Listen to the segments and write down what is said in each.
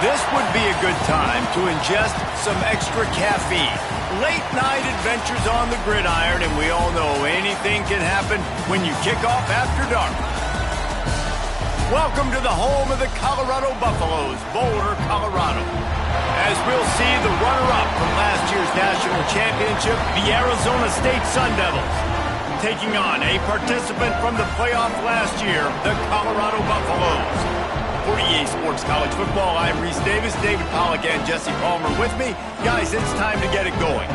This would be a good time to ingest some extra caffeine. Late night adventures on the gridiron, and we all know anything can happen when you kick off after dark. Welcome to the home of the Colorado Buffaloes, Boulder, Colorado. As we'll see the runner-up from last year's national championship, the Arizona State Sun Devils, taking on a participant from the playoff last year, the Colorado Buffaloes. For EA Sports College Football, I'm Reese Davis, David Pollack, and Jesse Palmer with me. Guys, it's time to get it going.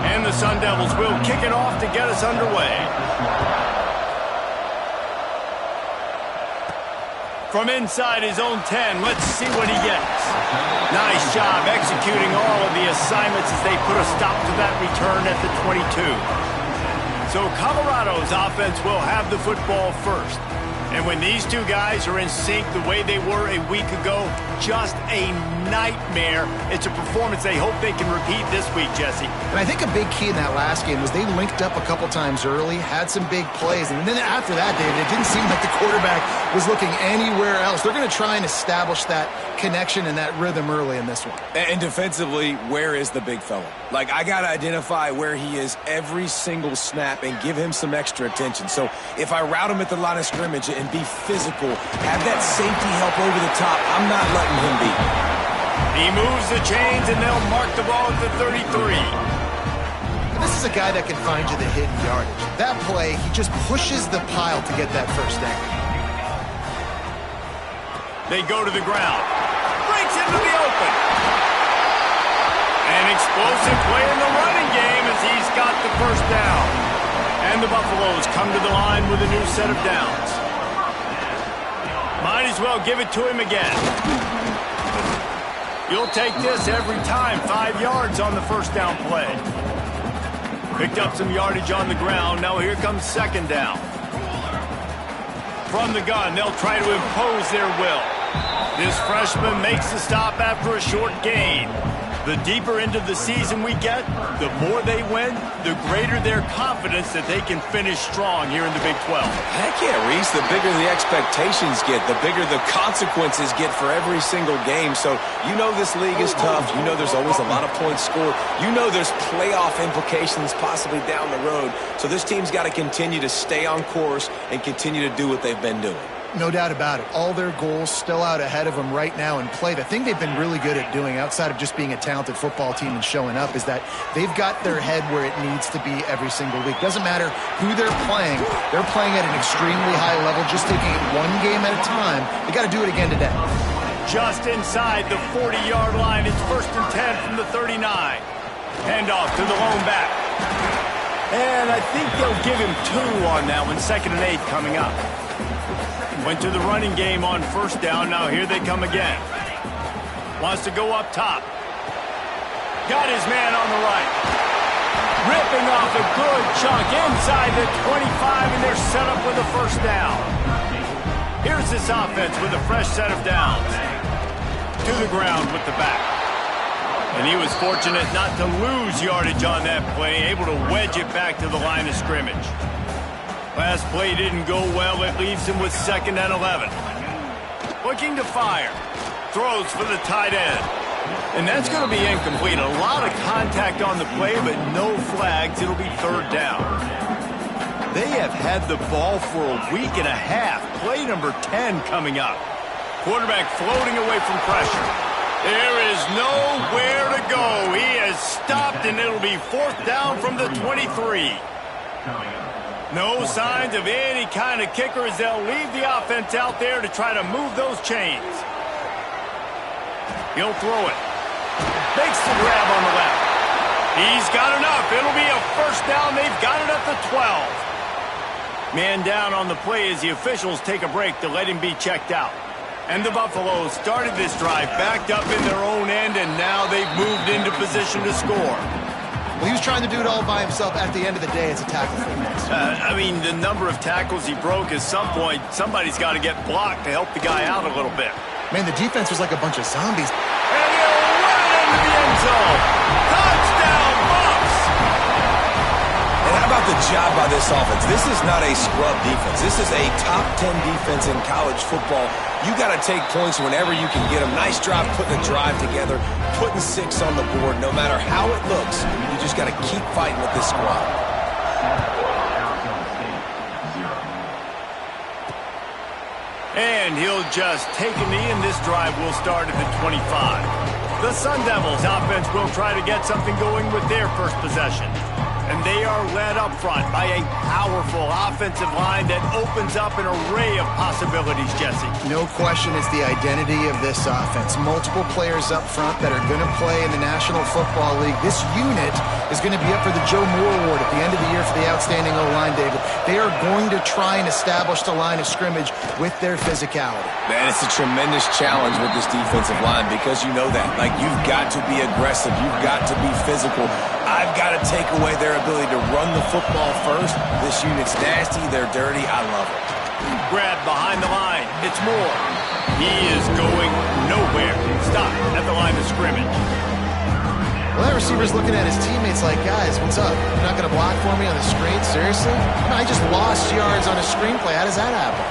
And the Sun Devils will kick it off to get us underway. From inside his own 10, let's see what he gets. Nice job executing all of the assignments as they put a stop to that return at the 22. So Colorado's offense will have the football first. And when these two guys are in sync the way they were a week ago, just a nightmare. It's a performance they hope they can repeat this week, Jesse. And I think a big key in that last game was they linked up a couple times early, had some big plays, and then after that, David, it didn't seem like the quarterback was looking anywhere else. They're going to try and establish that connection and that rhythm early in this one. And defensively, where is the big fella? Like, I got to identify where he is every single snap and give him some extra attention. So if I route him at the line of scrimmage and be physical, have that safety help over the top, I'm not letting him beat me. He moves the chains, and they'll mark the ball at the 33. This is a guy that can find you the hidden yardage. That play, he just pushes the pile to get that first down. They go to the ground. Breaks into the open. An explosive play in the running game as he's got the first down. And the Buffaloes come to the line with a new set of downs. Might as well give it to him again. You'll take this every time. 5 yards on the first down play. Picked up some yardage on the ground. Now here comes second down. From the gun, they'll try to impose their will. This freshman makes the stop after a short gain. The deeper into the season we get, the more they win, the greater their confidence that they can finish strong here in the Big 12. Heck yeah, Reese. The bigger the expectations get, the bigger the consequences get for every single game. So you know this league is tough. You know there's always a lot of points scored. You know there's playoff implications possibly down the road. So this team's got to continue to stay on course and continue to do what they've been doing. No doubt about it. All their goals still out ahead of them right now in play. The thing they've been really good at doing outside of just being a talented football team and showing up is that they've got their head where it needs to be every single week. Doesn't matter who they're playing at an extremely high level, just taking it one game at a time. They got to do it again today. Just inside the 40-yard line, it's 1st and 10 from the 39. Handoff to the lone back. And I think they'll give him 2 on that one. 2nd and 8 coming up. Went to the running game on first down. Now here they come again. Wants to go up top. Got his man on the right. Ripping off a good chunk inside the 25, and they're set up with a first down. Here's this offense with a fresh set of downs. To the ground with the back. And he was fortunate not to lose yardage on that play, able to wedge it back to the line of scrimmage. Last play didn't go well. It leaves him with 2nd and 11. Looking to fire. Throws for the tight end. And that's going to be incomplete. A lot of contact on the play, but no flags. It'll be 3rd down. They have had the ball for a week and a half. Play number 10 coming up. Quarterback floating away from pressure. There is nowhere to go. He has stopped, and it'll be 4th down from the 23. No signs of any kind of kicker as they'll leave the offense out there to try to move those chains. He'll throw it. Makes the grab on the left. He's got enough. It'll be a first down. They've got it at the 12. Man down on the play as the officials take a break to let him be checked out. And the Buffaloes started this drive backed up in their own end, and now they've moved into position to score. Well, he was trying to do it all by himself. At the end of the day, it's a tackle for loss. I mean, the number of tackles he broke, at some point, somebody's got to get blocked to help the guy out a little bit. Man, the defense was like a bunch of zombies. And he'll run into the end zone. Touchdown, Buffs! How about the job by this offense? This is not a scrub defense. This is a top 10 defense in college football. You got to take points whenever you can get them. Nice job putting the drive together, putting 6 on the board. No matter how it looks, you just got to keep fighting with this squad. And he'll just take a knee, and this drive will start at the 25. The Sun Devils offense will try to get something going with their first possession. And they are led up front by a powerful offensive line that opens up an array of possibilities, Jesse. No question it's the identity of this offense. Multiple players up front that are going to play in the National Football League. This unit is going to be up for the Joe Moore Award at the end of the year for the outstanding O-line, David. They are going to try and establish the line of scrimmage with their physicality. Man, it's a tremendous challenge with this defensive line because you know that. Like, you've got to be aggressive. You've got to be physical. I've got to take away their ability to run the football first. This unit's nasty. They're dirty. I love it. Grab behind the line. It's Moore. He is going nowhere. Stop at the line of scrimmage. Well, that receiver's looking at his teammates like, guys, what's up? You're not going to block for me on the screen? Seriously? I just lost yards on a screenplay. How does that happen?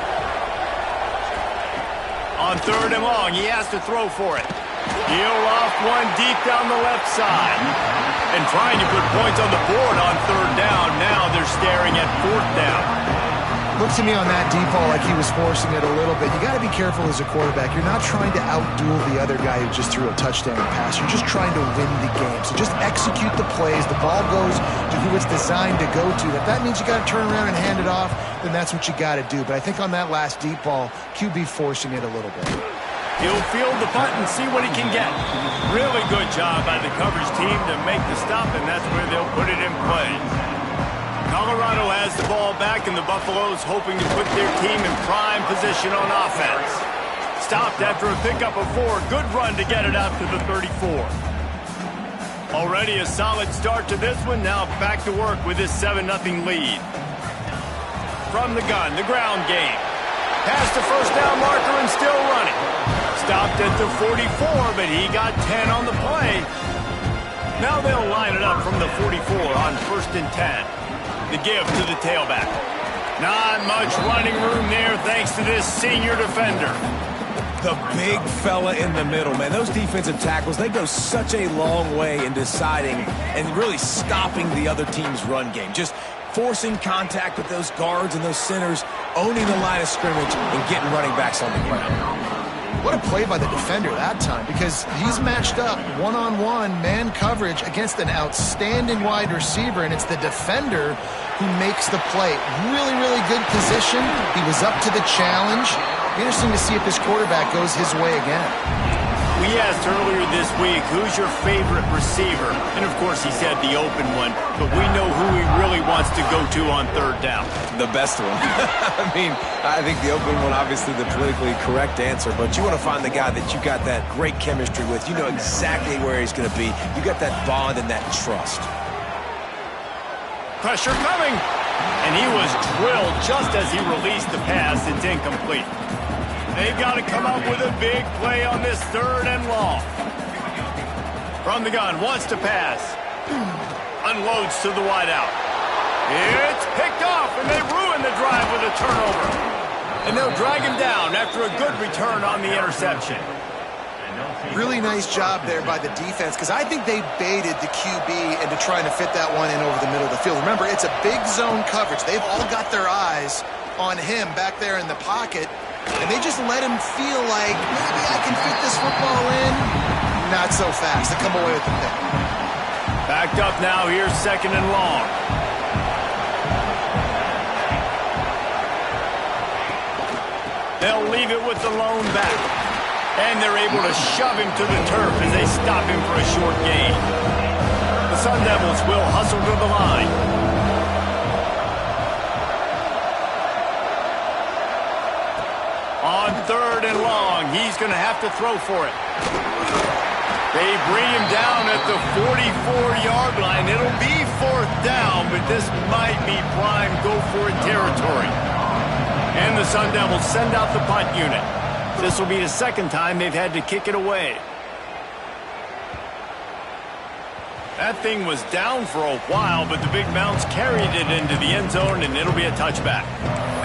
On 3rd and long, he has to throw for it. He'll off one deep down the left side. And trying to put points on the board on 3rd down. Now they're staring at 4th down. Looks to me on that deep ball like he was forcing it a little bit. You got to be careful as a quarterback. You're not trying to outduel the other guy who just threw a touchdown pass. You're just trying to win the game. So just execute the plays. The ball goes to who it's designed to go to. If that means you got to turn around and hand it off, then that's what you got to do. But I think on that last deep ball, QB forcing it a little bit. He'll field the punt and see what he can get. Really good job by the coverage team to make the stop, and that's where they'll put it in play. Colorado has the ball back, and the Buffaloes hoping to put their team in prime position on offense. Stopped after a pickup of 4. Good run to get it out to the 34. Already a solid start to this one. Now back to work with this 7-0 lead. From the gun, the ground game. Past the first down marker and still running. Stopped at the 44, but he got 10 on the play. Now they'll line it up from the 44 on 1st and 10. The give to the tailback. Not much running room there thanks to this senior defender. The big fella in the middle, man. Those defensive tackles, they go such a long way in deciding and really stopping the other team's run game. Just forcing contact with those guards and those centers, owning the line of scrimmage, and getting running backs on the ground. What a play by the defender that time, because he's matched up one-on-one man coverage against an outstanding wide receiver, and it's the defender who makes the play. Really, really good position. He was up to the challenge. Interesting to see if this quarterback goes his way again. We asked earlier this week, who's your favorite receiver? And, of course, he said the open one, but we know who he really wants to go to on 3rd down. The best one. I mean, I think the open one, obviously the politically correct answer, but you want to find the guy that you got that great chemistry with. You know exactly where he's going to be. You got that bond and that trust. Pressure coming. And he was drilled just as he released the pass. It's incomplete. They've got to come up with a big play on this 3rd and long. From the gun, wants to pass. Unloads to the wideout. It's picked off, and they ruin the drive with a turnover. And they'll drag him down after a good return on the interception. Really nice job there by the defense, because I think they baited the QB into trying to fit that one in over the middle of the field. Remember, it's a big zone coverage. They've all got their eyes on him back there in the pocket. And they just let him feel like, maybe I can fit this football in. Not so fast. They come away with the pick. Backed up now. Here's 2nd and long. They'll leave it with the lone back. And they're able to shove him to the turf as they stop him for a short gain. The Sun Devils will hustle to the line. On 3rd and long, he's going to have to throw for it. They bring him down at the 44-yard line. It'll be 4th down, but this might be prime go-for-it territory. And the Sun Devils send out the punt unit. This will be the 2nd time they've had to kick it away. That thing was down for a while, but the big bounce carried it into the end zone, and it'll be a touchback.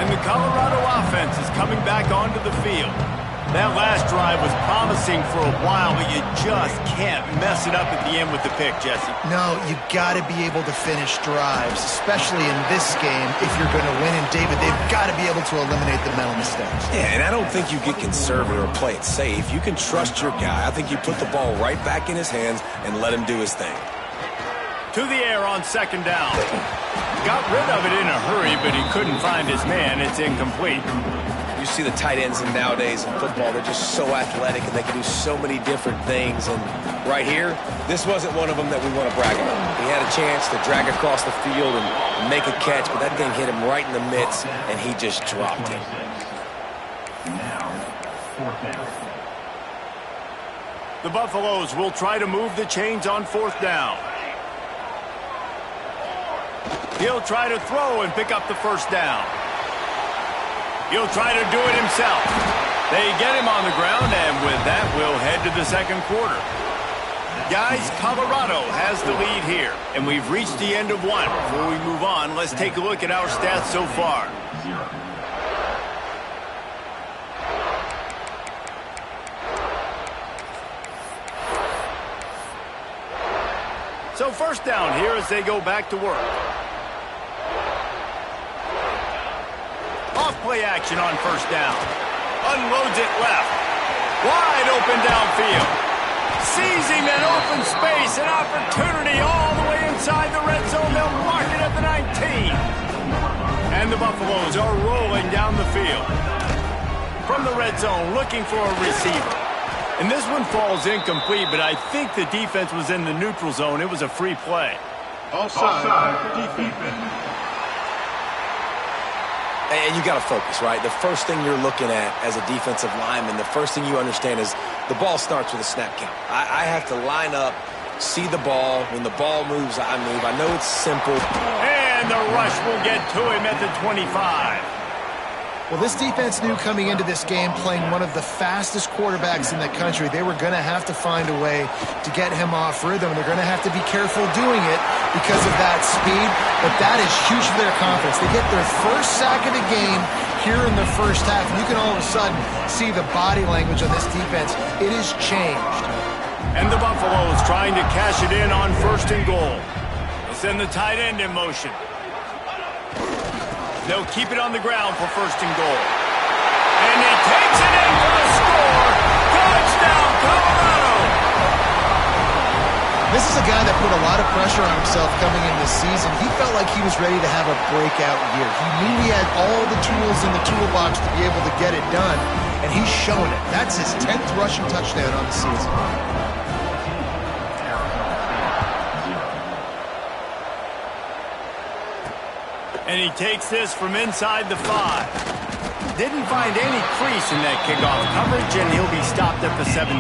And the Colorado offense is coming back onto the field. That last drive was promising for a while, but you just can't mess it up at the end with the pick, Jesse. No, you got to be able to finish drives, especially in this game. If you're going to win, and David, they've got to be able to eliminate the mental mistakes. Yeah, and I don't think you get conservative or play it safe. You can trust your guy. I think you put the ball right back in his hands and let him do his thing. To the air on second down. Got rid of it in a hurry, but he couldn't find his man. It's incomplete. You see the tight ends nowadays in football, they're just so athletic and they can do so many different things. And right here, this wasn't one of them that we want to brag about. He had a chance to drag across the field and make a catch, but that thing hit him right in the midst, and he just dropped it. The Buffaloes will try to move the chains on fourth down. He'll try to throw and pick up the first down. He'll try to do it himself. They get him on the ground, and with that, we'll head to the second quarter. Guys, Colorado has the lead here, and we've reached the end of one. Before we move on, let's take a look at our stats so far. So first down here as they go back to work. Off-play action on first down. Unloads it left. Wide open downfield. Seizing that open space, an opportunity all the way inside the red zone. They'll mark it at the 19. And the Buffaloes are rolling down the field. From the red zone, looking for a receiver. And this one falls incomplete, but I think the defense was in the neutral zone. It was a free play. Offside defense. And you got to focus, right? The first thing you're looking at as a defensive lineman, the first thing you understand is the ball starts with a snap count. I have to line up, see the ball. When the ball moves, I move. I know it's simple. And the rush will get to him at the 25. Well, this defense knew coming into this game, playing one of the fastest quarterbacks in the country, they were going to have to find a way to get him off rhythm. They're going to have to be careful doing it because of that speed, but that is huge for their confidence. They get their first sack of the game here in the first half, and you can all of a sudden see the body language on this defense. It has changed. And the Buffaloes trying to cash it in on first and goal. They send the tight end in motion. They'll keep it on the ground for first and goal. And he takes it in for the score. Touchdown, Colorado! This is a guy that put a lot of pressure on himself coming into the season. He felt like he was ready to have a breakout year. He knew he had all the tools in the toolbox to be able to get it done, and he's shown it. That's his 10th rushing touchdown on the season. And he takes this from inside the 5. Didn't find any crease in that kickoff coverage, and he'll be stopped at the 17.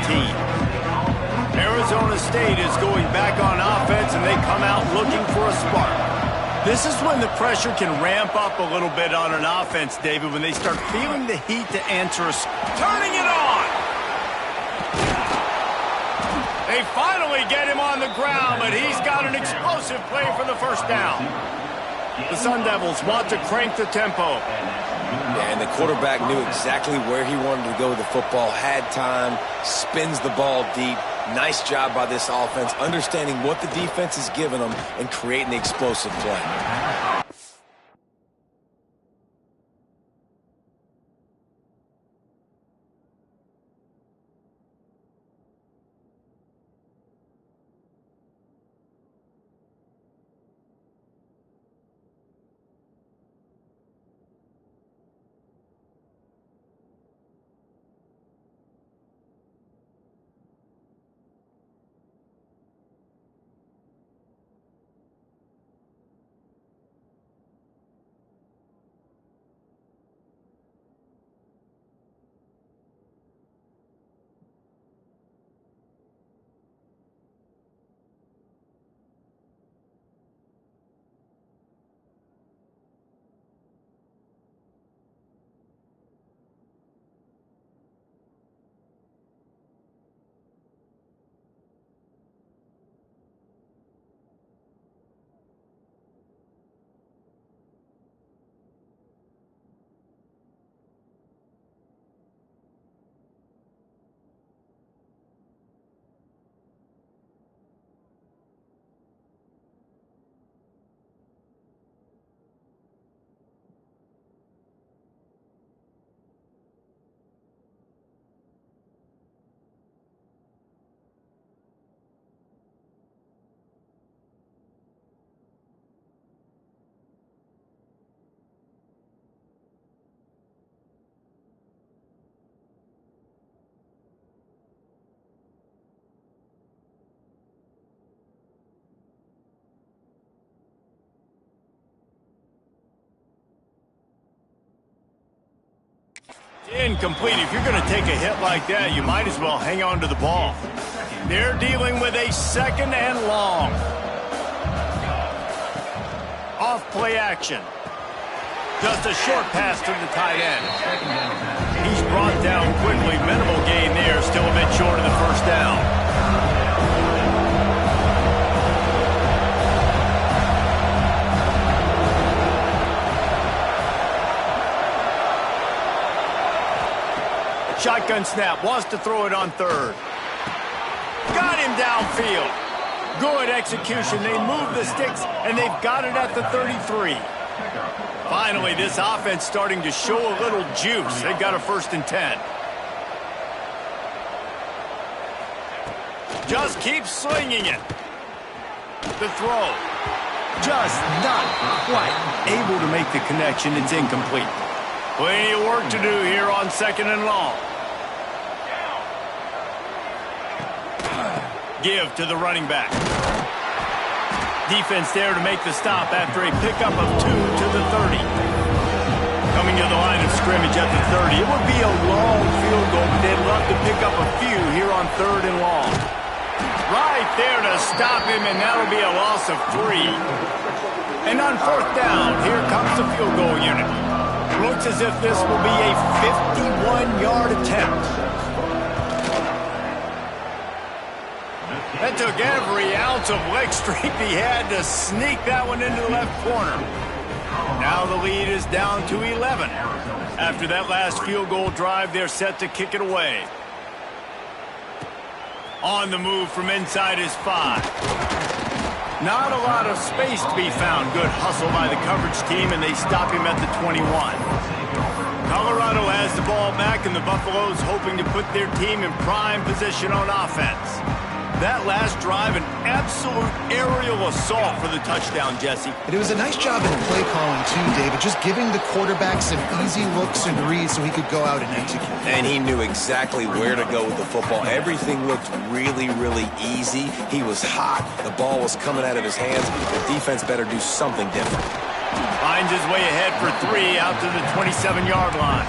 Arizona State is going back on offense, and they come out looking for a spark. This is when the pressure can ramp up a little bit on an offense, David, when they start feeling the heat to answer a... Turning it on! They finally get him on the ground, but he's got an explosive play for the first down. The Sun Devils want to crank the tempo. Yeah, and the quarterback knew exactly where he wanted to go with the football, had time, spins the ball deep. Nice job by this offense, understanding what the defense is giving them and creating the explosive play. Incomplete. If you're going to take a hit like that, you might as well hang on to the ball. They're dealing with a second and long. Off play action. Just a short pass to the tight end. He's brought down quickly. Minimal gain there. Still a bit short of the first down. Shotgun snap. Wants to throw it on third. Got him downfield. Good execution. They move the sticks, and they've got it at the 33. Finally, this offense starting to show a little juice. They've got a 1st and 10. Just keep slinging it. The throw. Just not quite able to make the connection. It's incomplete. Plenty of work to do here on 2nd and long. Give to the running back. Defense there to make the stop after a pickup of 2 to the 30. Coming to the line of scrimmage at the 30. It would be a long field goal, but they'd love to pick up a few here on 3rd and long. Right there to stop him, and that'll be a loss of 3. And on 4th down, here comes the field goal unit. Looks as if this will be a 51-yard attempt. That took every ounce of leg strength he had to sneak that one into the left corner. Now the lead is down to 11. After that last field goal drive, they're set to kick it away. On the move from inside his 5. Not a lot of space to be found. Good hustle by the coverage team, and they stop him at the 21. Colorado has the ball back, and the Buffaloes hoping to put their team in prime position on offense. That last drive, an absolute aerial assault for the touchdown, Jesse. It was a nice job in play calling, too, David, just giving the quarterback some easy looks and reads so he could go out and execute. And he knew exactly where to go with the football. Everything looked really, really easy. He was hot. The ball was coming out of his hands. The defense better do something different. Finds his way ahead for 3 out to the 27-yard line.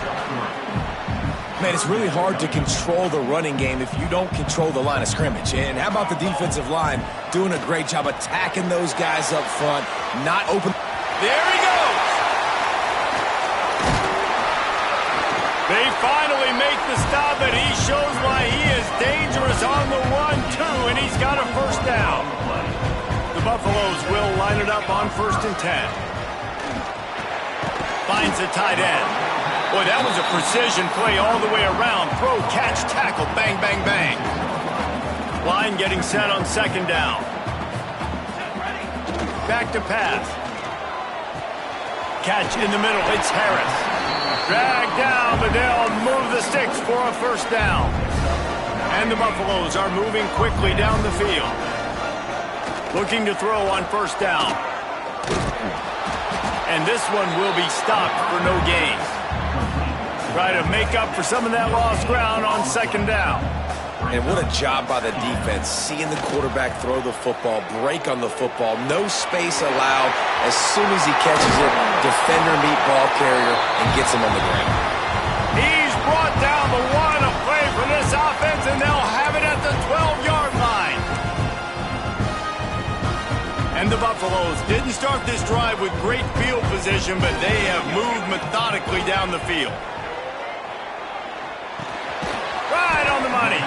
Man, it's really hard to control the running game if you don't control the line of scrimmage. And how about the defensive line doing a great job attacking those guys up front, not open. There he goes. They finally make the stop, and he shows why he is dangerous on the run, too, and he's got a 1st down. The Buffaloes will line it up on 1st and 10. Finds the tight end. Boy, that was a precision play all the way around. Throw, catch, tackle, bang, bang, bang. Line getting set on 2nd down. Back to pass. Catch in the middle. It's Harris. Dragged down, but they'll move the sticks for a 1st down. And the Buffaloes are moving quickly down the field. Looking to throw on 1st down. And this one will be stopped for no gain. Try to make up for some of that lost ground on 2nd down. And what a job by the defense, seeing the quarterback throw the football, break on the football, no space allowed. As soon as he catches it, defender meet ball carrier and gets him on the ground. He's brought down the line of play for this offense, and they'll have it at the 12-yard line. And the Buffaloes didn't start this drive with great field position, but they have moved methodically down the field. Right on the money.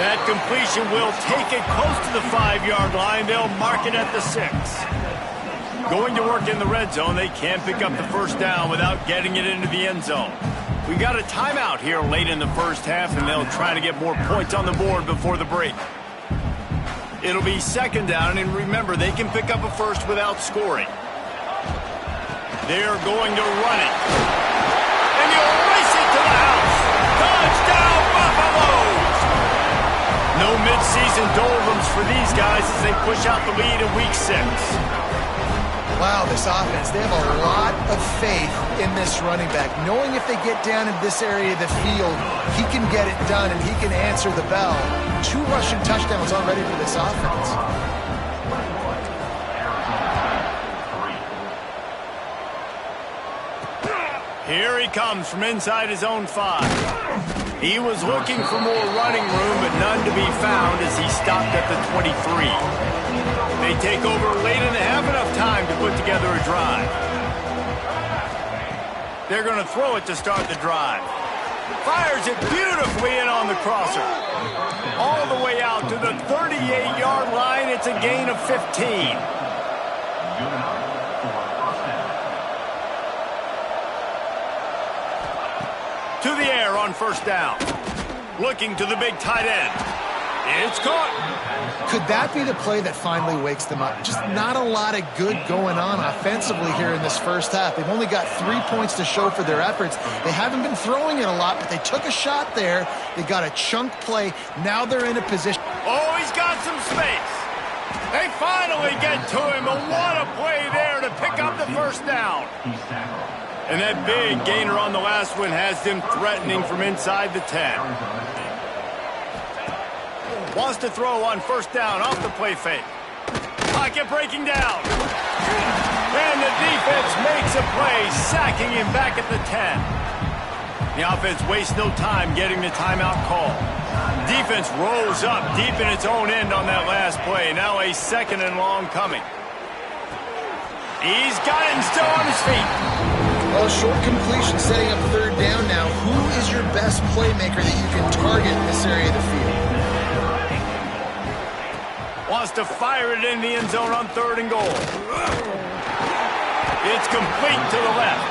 That completion will take it close to the 5-yard line. They'll mark it at the 6. Going to work in the red zone. They can't pick up the 1st down without getting it into the end zone. We got a timeout here late in the 1st half, and they'll try to get more points on the board before the break. It'll be 2nd down, and remember, they can pick up a 1st without scoring. They're going to run it. And you'll race it to the house. Touchdown, Buffaloes! No midseason doldrums for these guys as they push out the lead in Week 6. Wow, this offense, they have a lot of faith in this running back. Knowing if they get down in this area of the field, he can get it done and he can answer the bell. 2 rushing touchdowns already for this offense. Here he comes from inside his own 5. He was looking for more running room, but none to be found as he stopped at the 23. They take over late in the half, enough time to put together a drive. They're going to throw it to start the drive. Fires it beautifully in on the crosser. All the way out to the 38-yard line. It's a gain of 15. To the air on first down. Looking to the big tight end. It's caught. Could that be the play that finally wakes them up? Just not a lot of good going on offensively here in this first half. They've only got 3 points to show for their efforts. They haven't been throwing it a lot, but they took a shot there. They got a chunk play. Now they're in a position. Oh, he's got some space. They finally get to him, but what a play there to pick up the first down. And that big gainer on the last one has them threatening from inside the 10. Wants to throw on first down off the play fake. Pocket breaking down. And the defense makes a play, sacking him back at the 10. The offense wastes no time getting the timeout call. Defense rolls up deep in its own end on that last play. Now a 2nd and long coming. He's got it and still on his feet. Well, a short completion setting up 3rd down now. Who is your best playmaker that you can target in this area of the field? Wants to fire it in the end zone on 3rd and goal. It's complete to the left.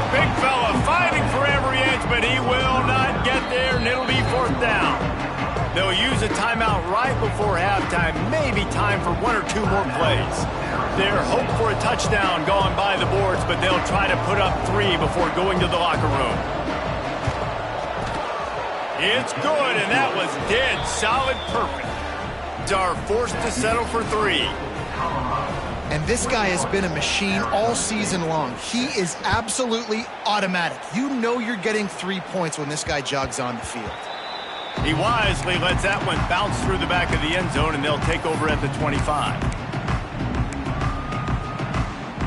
Big fella fighting for every inch, but he will not get there, and it'll be 4th down. They'll use a timeout right before halftime, maybe time for 1 or 2 more plays. Their hope for a touchdown gone by the boards, but they'll try to put up 3 before going to the locker room. It's good, and that was dead solid perfect. Are forced to settle for 3. And this guy has been a machine all season long. He is absolutely automatic. You know you're getting 3 points when this guy jogs on the field. He wisely lets that one bounce through the back of the end zone, and they'll take over at the 25.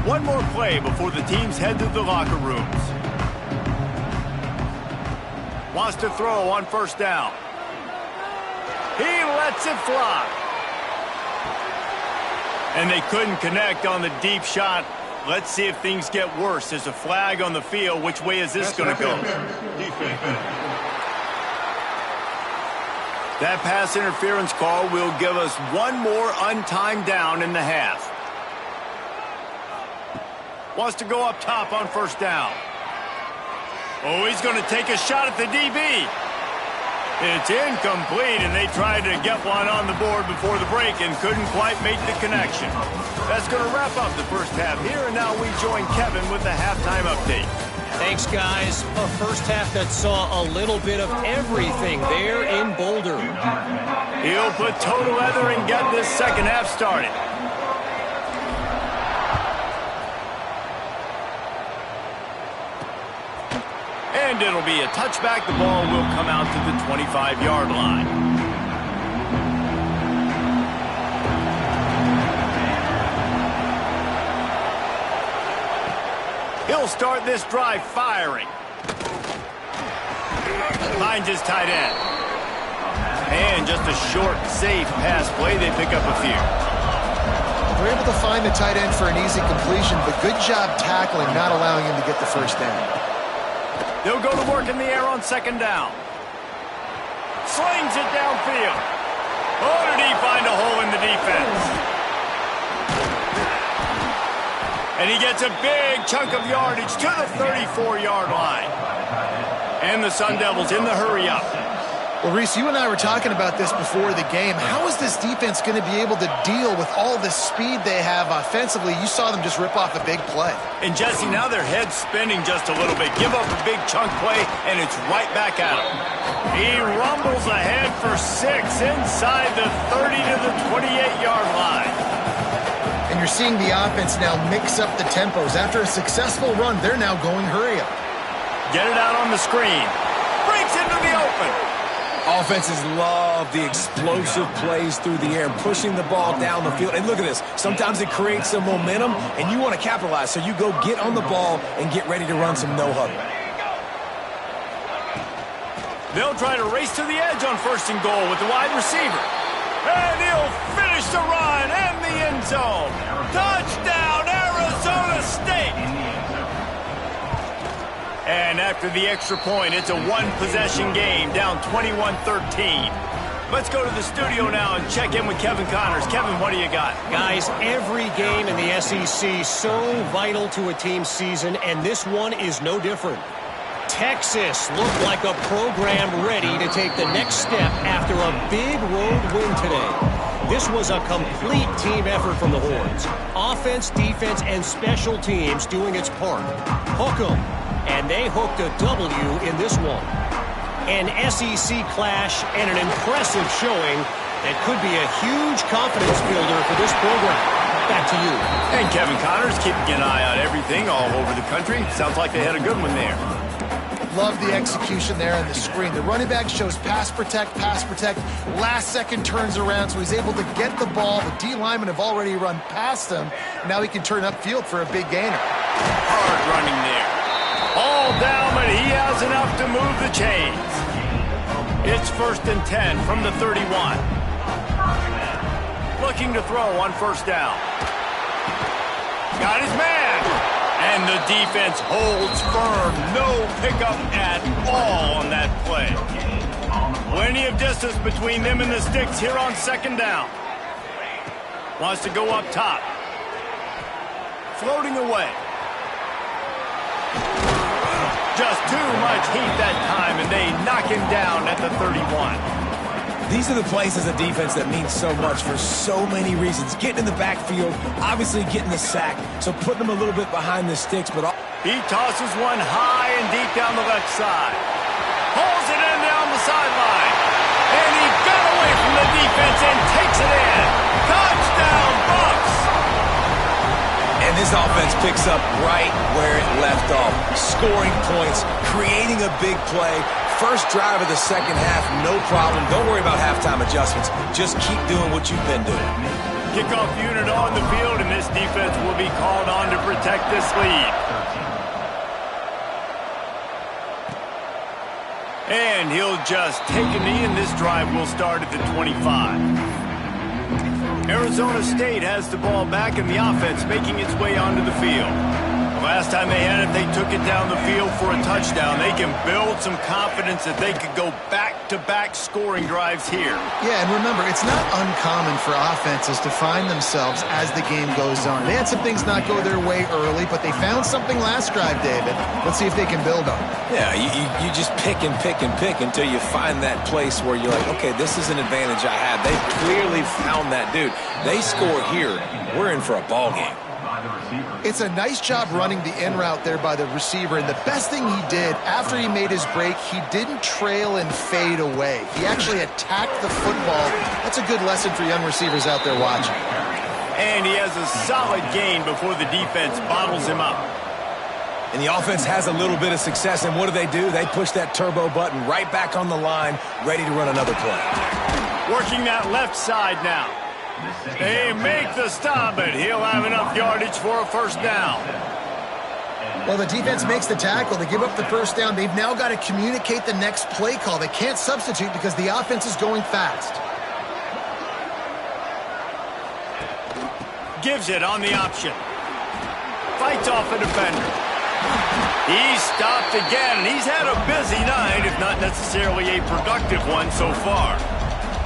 One more play before the teams head to the locker rooms. Wants to throw on first down. He lets it fly. And they couldn't connect on the deep shot. Let's see if things get worse. There's a flag on the field. Which way is this going to go? That pass interference call will give us one more untimed down in the half. Wants to go up top on first down. Oh, he's going to take a shot at the DB. It's incomplete, and they tried to get one on the board before the break and couldn't quite make the connection. That's going to wrap up the first half here, and now we join Kevin with the halftime update. Thanks, guys. A first half that saw a little bit of everything there in Boulder. He'll put total leather and get this second half started. And it'll be a touchback. The ball will come out to the 25-yard line. He'll start this drive firing. Finds his tight end. And just a short, safe pass play. They pick up a few. They're able to find the tight end for an easy completion, but good job tackling, not allowing him to get the first down. They'll go to work in the air on second down. Slings it downfield. Oh, did he find a hole in the defense? And he gets a big chunk of yardage to the 34-yard line. And the Sun Devils in the hurry up. Well, Reese, you and I were talking about this before the game. How is this defense going to be able to deal with all the speed they have offensively? You saw them just rip off a big play. And, Jesse, now their head's spinning just a little bit. Give up a big chunk play, and it's right back at him. He rumbles ahead for 6 inside the 30 to the 28-yard line. And you're seeing the offense now mix up the tempos. After a successful run, they're now going hurry up. Get it out on the screen. Breaks into the open. Offenses love the explosive plays through the air, pushing the ball down the field. And look at this. Sometimes it creates some momentum, and you want to capitalize. So you go get on the ball and get ready to run some no-huddle. They'll try to race to the edge on 1st and goal with the wide receiver. And he'll finish the run and the end zone. Touchdown, Arizona State! And after the extra point, it's a one-possession game, down 21-13. Let's go to the studio now and check in with Kevin Connors. Kevin, what do you got? Guys, every game in the SEC so vital to a team's season, and this one is no different. Texas looked like a program ready to take the next step after a big road win today. This was a complete team effort from the Horns. Offense, defense, and special teams doing its part. Hook 'em. And they hooked a W in this one. An SEC clash and an impressive showing that could be a huge confidence builder for this program. Back to you. And Kevin Connors keeping an eye on everything all over the country. Sounds like they had a good one there. Love the execution there on the screen. The running back shows pass protect, last second turns around, so he's able to get the ball. The D linemen have already run past him. Now he can turn upfield for a big gainer. Hard running there. All down, but he has enough to move the chains. It's 1st and 10 from the 31. Looking to throw on 1st down. Got his man. And the defense holds firm. No pickup at all on that play. Plenty of distance between them and the sticks here on 2nd down. Wants to go up top. Floating away. Just too much heat that time, and they knock him down at the 31. These are the plays as a defense that mean so much for so many reasons. Getting in the backfield, obviously getting the sack, so putting them a little bit behind the sticks. But he tosses one high and deep down the left side. Pulls it in down the sideline. And he got away from the defense and takes it in. Touchdown, Bucks! And this offense picks up right where it left off. Scoring points, creating a big play. First drive of the 2nd half, no problem. Don't worry about halftime adjustments. Just keep doing what you've been doing. Kickoff unit on the field, and this defense will be called on to protect this lead. And he'll just take a knee, and this drive will start at the 25. Arizona State has the ball back, and the offense making its way onto the field. Last time they had it, they took it down the field for a touchdown. They can build some confidence that they could go back-to-back scoring drives here. Yeah, and remember, it's not uncommon for offenses to find themselves as the game goes on. They had some things not go their way early, but they found something last drive, David. Let's see if they can build on it. Yeah, you just pick and pick and pick until you find that place where you're like, okay, this is an advantage I have. They clearly found that dude. They score here, we're in for a ball game. It's a nice job running the in route there by the receiver, and the best thing he did after he made his break, he didn't trail and fade away. He actually attacked the football. That's a good lesson for young receivers out there watching. And he has a solid gain before the defense bottles him up. And the offense has a little bit of success, and what do? They push that turbo button right back on the line, ready to run another play. Working that left side now. They make the stop, but he'll have enough yardage for a 1st down. Well, the defense makes the tackle. They give up the 1st down. They've now got to communicate the next play call. They can't substitute because the offense is going fast. Gives it on the option. Fights off a defender. He's stopped again. He's had a busy night, if not necessarily a productive one so far.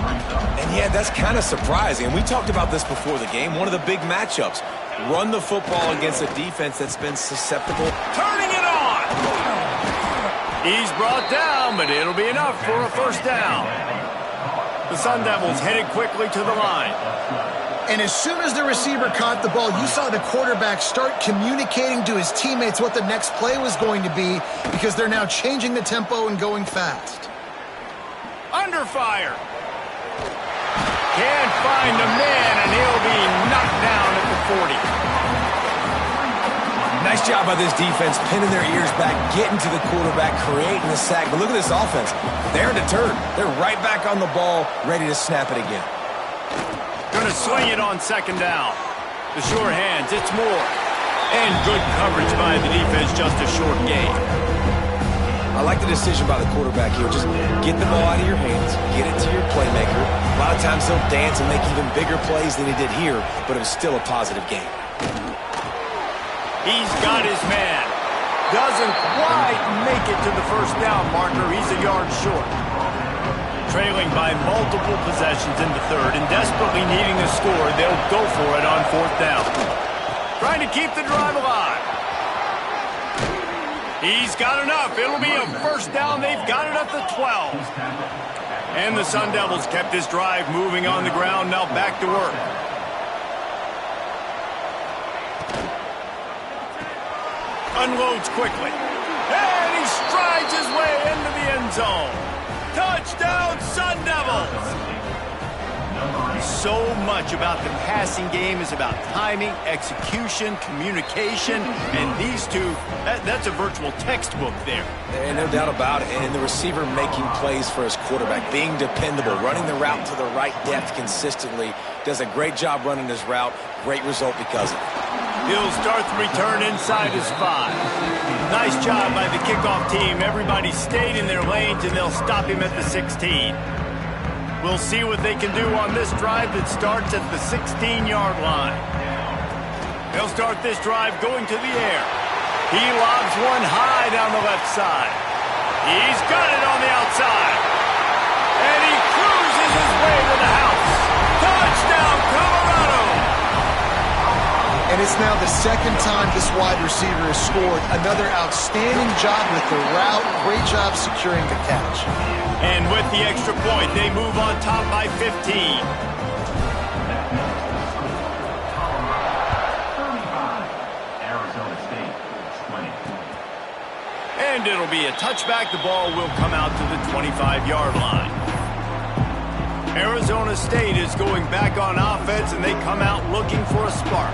And yeah, that's kind of surprising. And we talked about this before the game. One of the big matchups. Run the football against a defense that's been susceptible. Turning it on! He's brought down, but it'll be enough for a 1st down. The Sun Devils headed quickly to the line. And as soon as the receiver caught the ball, you saw the quarterback start communicating to his teammates what the next play was going to be, because they're now changing the tempo and going fast. Under fire. Can't find a man, and he'll be knocked down at the 40. Nice job by this defense, pinning their ears back, getting to the quarterback, creating the sack. But look at this offense. They're deterred. They're right back on the ball, ready to snap it again. Going to swing it on second down. The sure hands, it's Moore. And good coverage by the defense, just a short gain. I like the decision by the quarterback here. Just get the ball out of your hands, get it to your playmaker. A lot of times he'll dance and make even bigger plays than he did here, but it was still a positive game. He's got his man. Doesn't quite make it to the first down marker. He's a yard short. Trailing by multiple possessions in the third and desperately needing a score, they'll go for it on fourth down. Trying to keep the drive alive. He's got enough. It'll be a first down. They've got it at the 12. And the Sun Devils kept this drive moving on the ground. Now back to work. Unloads quickly. And he strides his way into the end zone. Touchdown, Sun Devils! So much about the passing game is about timing, execution, communication, and these two, that's a virtual textbook there. And no doubt about it. And the receiver making plays for his quarterback, being dependable, running the route to the right depth consistently, does a great job running his route. Great result because of it. He'll start the return inside his 5. Nice job by the kickoff team. Everybody stayed in their lanes, and they'll stop him at the 16. We'll see what they can do on this drive that starts at the 16-yard line. They'll start this drive going to the air. He lobs one high down the left side. He's got it on the outside. And he cruises his way to the house. Touchdown, Colorado! And it's now the second time this wide receiver has scored. Another outstanding job with the route. Great job securing the catch. And with the extra point, they move on top by 15. And it'll be a touchback. The ball will come out to the 25-yard line. Arizona State is going back on offense, and they come out looking for a spark.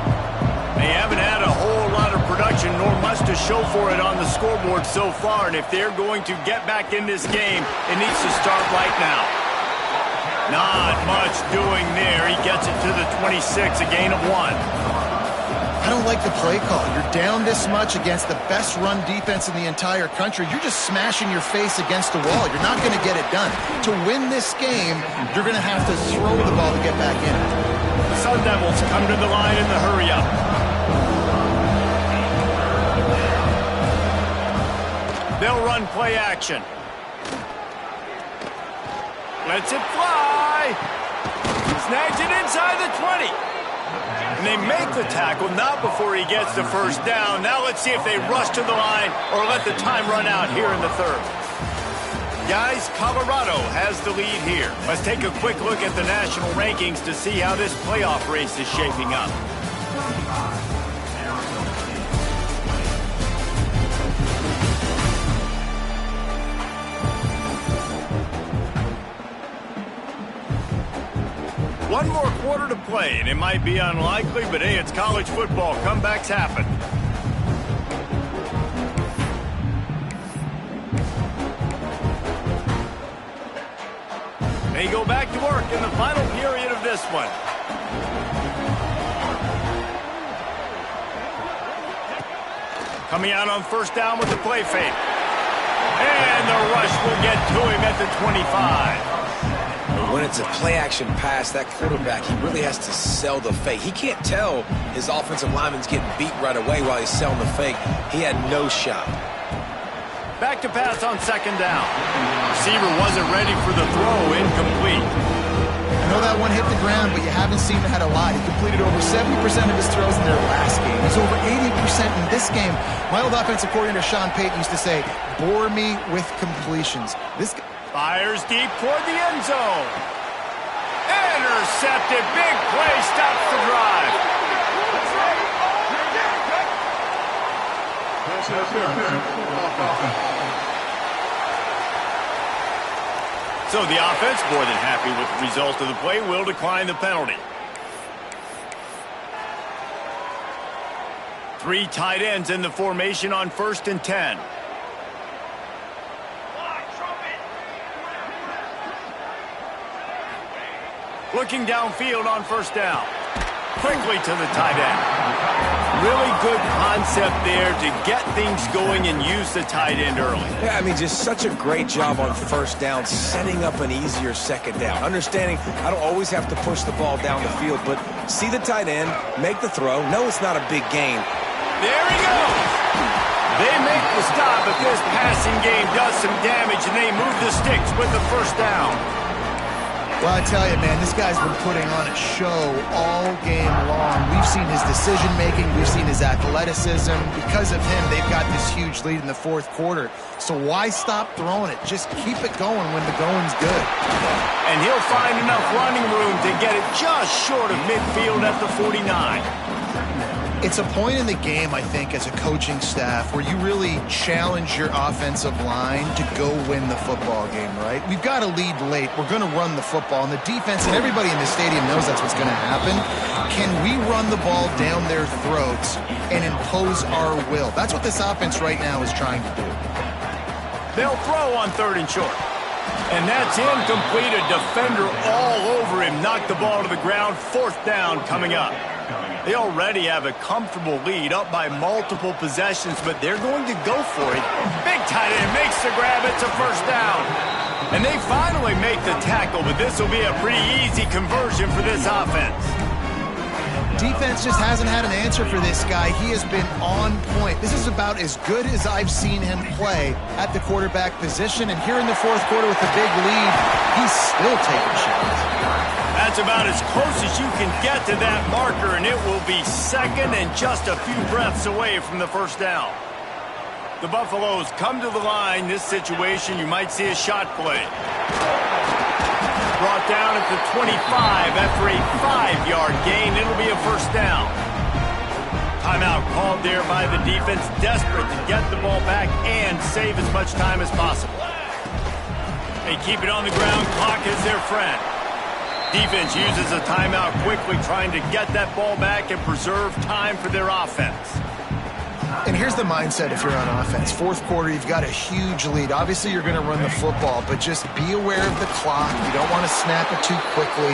They haven't had a whole lot of production, nor much to show for it on the scoreboard so far. And if they're going to get back in this game, it needs to start right now. Not much doing there. He gets it to the 26, a gain of 1. I don't like the play call. You're down this much against the best run defense in the entire country. You're just smashing your face against the wall. You're not going to get it done. To win this game, you're going to have to throw the ball to get back in it. The Sun Devils come to the line in the hurry-up. They'll run play action. Lets it fly. Snags it inside the 20. And they make the tackle, not before he gets the first down. Now let's see if they rush to the line or let the time run out here in the third. Guys, Colorado has the lead here. Let's take a quick look at the national rankings to see how this playoff race is shaping up. One more quarter to play, and it might be unlikely, but hey, it's college football. Comebacks happen. They go back to work in the final period of this one. Coming out on first down with the play fake. And the rush will get to him at the 25. When it's a play-action pass, that quarterback, he really has to sell the fake. He can't tell his offensive lineman's getting beat right away while he's selling the fake. He had no shot. Back to pass on second down. Receiver wasn't ready for the throw. Incomplete. I know that one hit the ground, but you haven't seen him had a lot. He completed over 70% of his throws in their last game. He's over 80% in this game. My old offensive coordinator, Sean Payton, used to say, bore me with completions. This guy fires deep toward the end zone. Intercepted. Big play. Stops the drive. So the offense, more than happy with the result of the play, will decline the penalty. Three tight ends in the formation on 1st and 10. Looking downfield on 1st down. Quickly to the tight end. Really good concept there to get things going and use the tight end early. Yeah, I mean, just such a great job on 1st down, setting up an easier 2nd down. Understanding I don't always have to push the ball down the field, but see the tight end, make the throw. No, it's not a big gain. There he goes. They make the stop, but this passing game does some damage, and they move the sticks with the 1st down. Well, I tell you, man, this guy's been putting on a show all game long. We've seen his decision-making. We've seen his athleticism. Because of him, they've got this huge lead in the 4th quarter. So why stop throwing it? Just keep it going when the going's good. And he'll find enough running room to get it just short of midfield at the 49. It's a point in the game, I think, as a coaching staff where you really challenge your offensive line to go win the football game, right? We've got to lead late. We're going to run the football. And the defense and everybody in the stadium knows that's what's going to happen. Can we run the ball down their throats and impose our will? That's what this offense right now is trying to do. They'll throw on 3rd and short. And that's incomplete. A defender all over him. Knocked the ball to the ground. 4th down coming up. They already have a comfortable lead up by multiple possessions, but they're going to go for it. Big tight end makes the grab. It's a 1st down. And they finally make the tackle, but this will be a pretty easy conversion for this offense. Defense just hasn't had an answer for this guy. He has been on point. This is about as good as I've seen him play at the quarterback position. And here in the 4th quarter with the big lead, he's still taking shots. That's about as close as you can get to that marker, and it will be 2nd and just a few breaths away from the 1st down. The Buffaloes come to the line. This situation, you might see a shot play. Brought down at the 25 after a 5-yard gain. It'll be a 1st down. Timeout called there by the defense, desperate to get the ball back and save as much time as possible. They keep it on the ground. Clock is their friend. Defense uses a timeout quickly, trying to get that ball back and preserve time for their offense. And here's the mindset if you're on offense. 4th quarter, you've got a huge lead. Obviously, you're going to run the football, but just be aware of the clock. You don't want to snap it too quickly.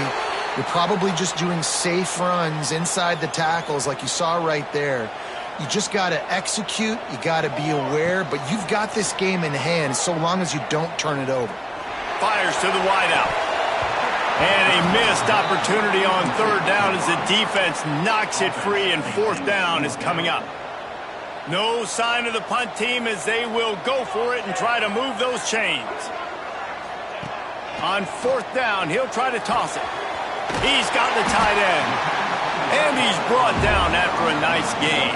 You're probably just doing safe runs inside the tackles like you saw right there. You just got to execute. You got to be aware, but you've got this game in hand so long as you don't turn it over. Fires to the wideout. And a missed opportunity on 3rd down as the defense knocks it free, and 4th down is coming up. No sign of the punt team as they will go for it and try to move those chains. On 4th down, he'll try to toss it. He's got the tight end. And he's brought down after a nice game.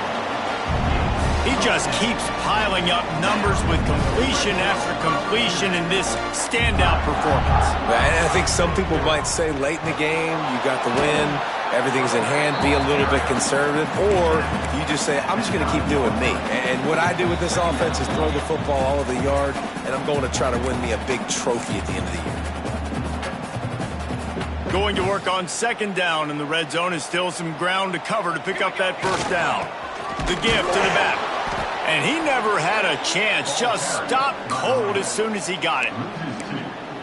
He just keeps piling up numbers with completion after completion in this standout performance. And I think some people might say late in the game, you got the win, everything's in hand, be a little bit conservative, or you just say, I'm just going to keep doing me. And what I do with this offense is throw the football all over the yard, and I'm going to try to win me a big trophy at the end of the year. Going to work on 2nd down, and the red zone is still some ground to cover to pick up that 1st down. The gift to the back. And he never had a chance, just stopped cold as soon as he got it.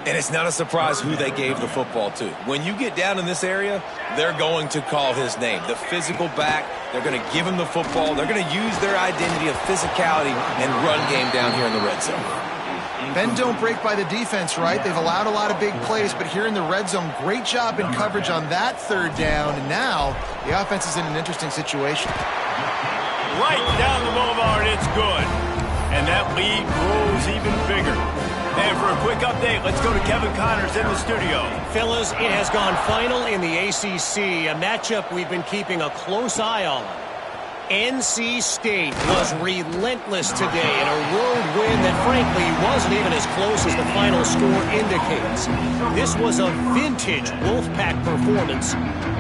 And it's not a surprise who they gave the football to. When you get down in this area, they're going to call his name. The physical back, they're going to give him the football. They're going to use their identity of physicality and run game down here in the red zone. Bend don't break by the defense, right? They've allowed a lot of big plays, but here in the red zone, great job in coverage on that 3rd down. And now the offense is in an interesting situation. Right down the boulevard, it's good. And that lead grows even bigger. And for a quick update, let's go to Kevin Connors in the studio. Fellas, it has gone final in the ACC, a matchup we've been keeping a close eye on. NC State was relentless today in a road win that frankly wasn't even as close as the final score indicates. This was a vintage Wolfpack performance,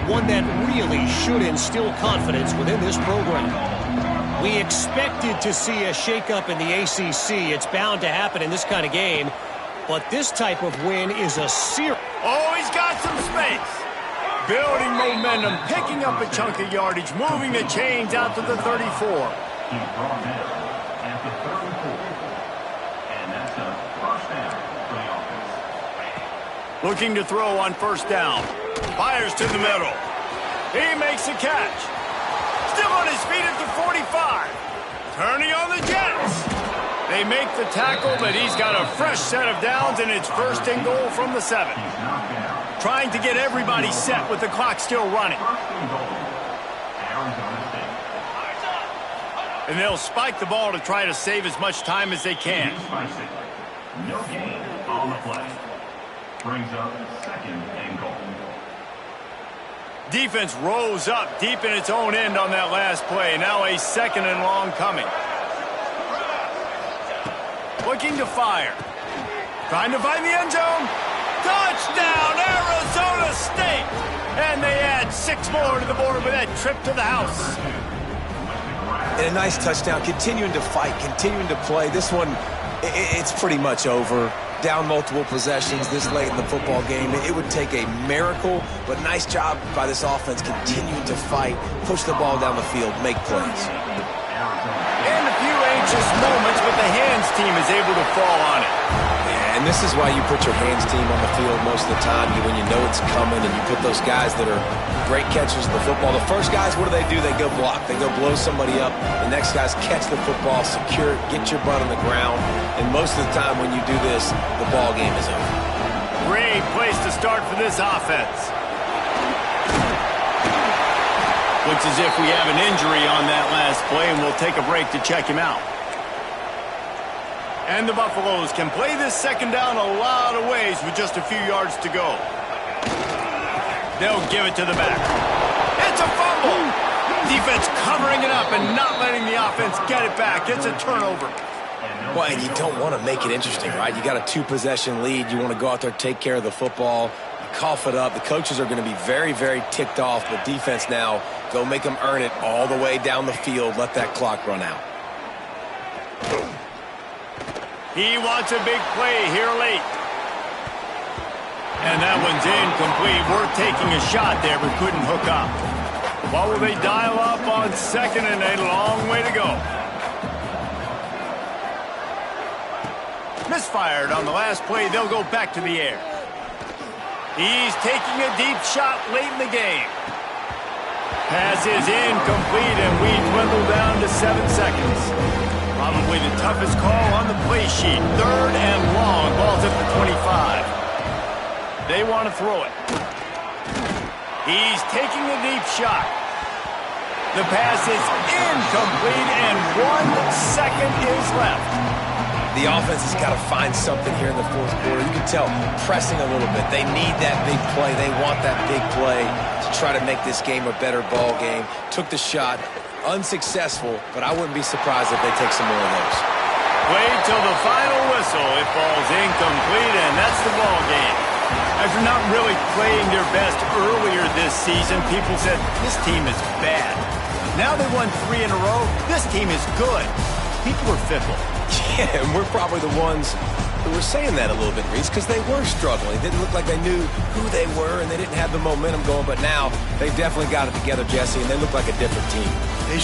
one that really should instill confidence within this program. We expected to see a shakeup in the ACC. It's bound to happen in this kind of game. But this type of win is a serious... Oh, he's got some space. Building momentum, picking up a chunk of yardage, moving the chains out to the 34. He's brought down at the 34. And that's a first down for the offense. Looking to throw on first down. Fires to the middle. He makes a catch. Still on his feet at the 45. Turning on the Jets. They make the tackle, but he's got a fresh set of downs, and it's first and goal from the 7. Trying to get everybody set with the clock still running. And they'll spike the ball to try to save as much time as they can. No gain on the play. Brings up second and goal. Defense rose up deep in its own end on that last play. Now a second and long coming. Looking to fire. Trying to find the end zone. Touchdown, Arizona State! And they add 6 more to the board with that trip to the house. And a nice touchdown, continuing to fight, continuing to play. This one, it's pretty much over. Down multiple possessions this late in the football game. It would take a miracle, but nice job by this offense continuing to fight, push the ball down the field, make plays. And a few anxious moments, but the hands team is able to fall on it. Yeah, and this is why you put your hands team on the field most of the time, when you know it's coming, and you put those guys that are great catchers of the football. The first guys, what do? They go block. They go blow somebody up. The next guys catch the football, secure it, get your butt on the ground. And most of the time when you do this, the ball game is over. Great place to start for this offense. Looks as if we have an injury on that last play, and we'll take a break to check him out. And the Buffaloes can play this second down a lot of ways with just a few yards to go. They'll give it to the back. It's a fumble. Defense covering it up and not letting the offense get it back. It's a turnover. Well, and you don't want to make it interesting, right? You got a 2-possession lead. You want to go out there, take care of the football. You cough it up. The coaches are going to be very, very ticked off. But defense now, go make them earn it all the way down the field. Let that clock run out. He wants a big play here late. And that one's incomplete. We're taking a shot there, but couldn't hook up. What will they dial up on second and a long way to go? Misfired on the last play. They'll go back to the air. He's taking a deep shot late in the game. Pass is incomplete, and we dwindle down to 7 seconds. Probably the toughest call on the play sheet. Third and long. Ball's at the 25. They want to throw it. He's taking a deep shot. The pass is incomplete, and 1 second is left. The offense has got to find something here in the fourth quarter. You can tell pressing a little bit. They need that big play. They want that big play to try to make this game a better ball game. Took the shot. Unsuccessful, but I wouldn't be surprised if they take some more of those. Wait till the final whistle. It falls incomplete, and that's the ball game. After not really playing their best earlier this season, people said, this team is bad. Now they won 3 in a row. This team is good. People are fickle. Yeah, and we're probably the ones who were saying that a little bit, Reese, because they were struggling. It didn't look like they knew who they were, and they didn't have the momentum going. But now they've definitely got it together, Jesse, and they look like a different team.